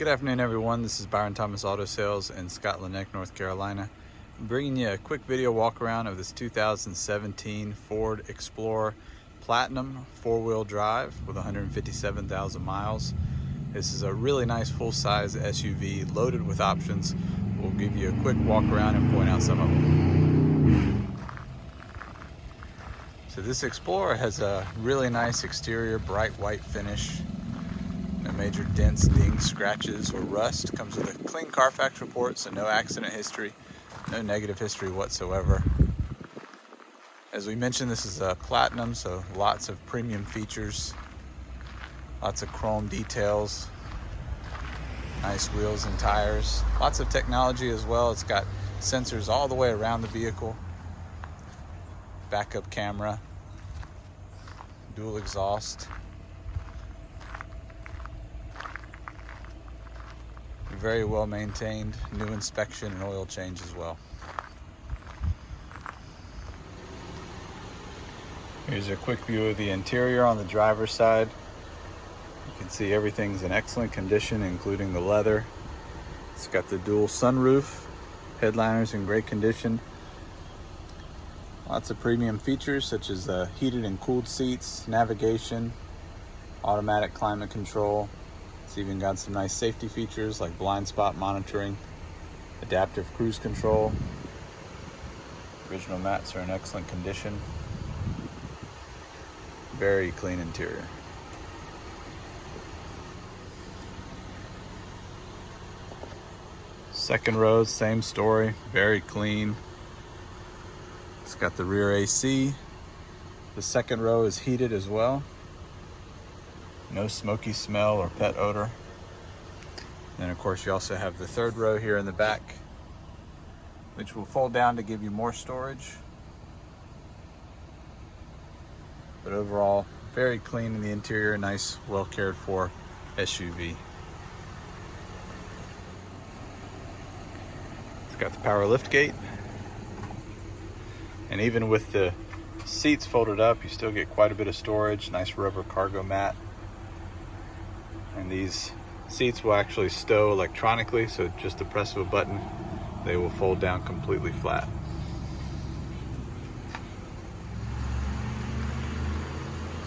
Good afternoon, everyone. This is Byron Thomas Auto Sales in Scotland Neck, North Carolina. I'm bringing you a quick video walk around of this 2017 Ford Explorer Platinum four-wheel drive with 157,000 miles. This is a really nice full-size SUV loaded with options. We'll give you a quick walk around and point out some of them. So this Explorer has a really nice exterior, bright white finish. No major dents, dings, scratches, or rust. Comes with a clean Carfax report, so no accident history, no negative history whatsoever. As we mentioned, this is a Platinum, so lots of premium features, lots of chrome details, nice wheels and tires, lots of technology as well. It's got sensors all the way around the vehicle, backup camera, dual exhaust. Very well maintained, new inspection and oil change as well. Here's a quick view of the interior on the driver's side. You can see everything's in excellent condition, including the leather. It's got the dual sunroof, headliners in great condition. Lots of premium features such as heated and cooled seats, navigation, automatic climate control. It's even got some nice safety features like blind spot monitoring, adaptive cruise control. Original mats are in excellent condition. Very clean interior. Second row, same story, very clean. It's got the rear AC. The second row is heated as well. No smoky smell or pet odor. And then of course you also have the third row here in the back, which will fold down to give you more storage. But overall, very clean in the interior, nice, well cared for SUV. It's got the power lift gate. And even with the seats folded up, you still get quite a bit of storage, nice rubber cargo mat. And these seats will actually stow electronically, so just the press of a button, they will fold down completely flat.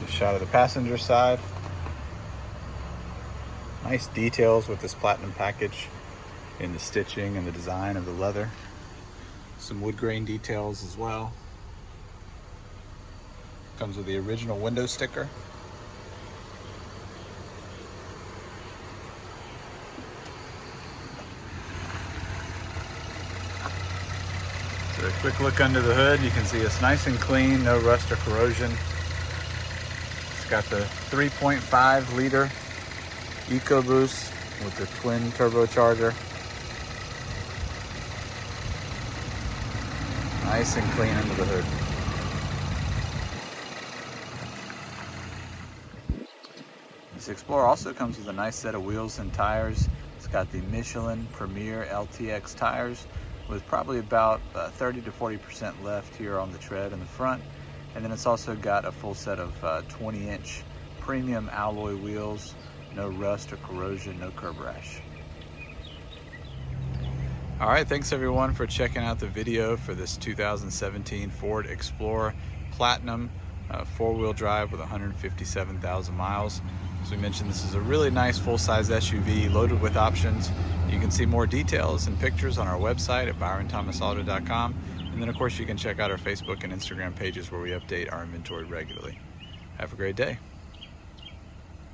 A shot of the passenger side. Nice details with this Platinum package in the stitching and the design of the leather. Some wood grain details as well. Comes with the original window sticker. So a quick look under the hood, you can see it's nice and clean, no rust or corrosion. It's got the 3.5 liter EcoBoost with the twin turbocharger. Nice and clean under the hood. This Explorer also comes with a nice set of wheels and tires. It's got the Michelin Premier LTX tires with probably about 30 to 40% left here on the tread in the front. And then it's also got a full set of 20-inch premium alloy wheels, no rust or corrosion, no curb rash. All right, thanks everyone for checking out the video for this 2017 Ford Explorer Platinum four-wheel drive with 157,000 miles. As we mentioned, this is a really nice full-size SUV loaded with options. You can see more details and pictures on our website at byronthomasauto.com. And then of course you can check out our Facebook and Instagram pages where we update our inventory regularly. Have a great day.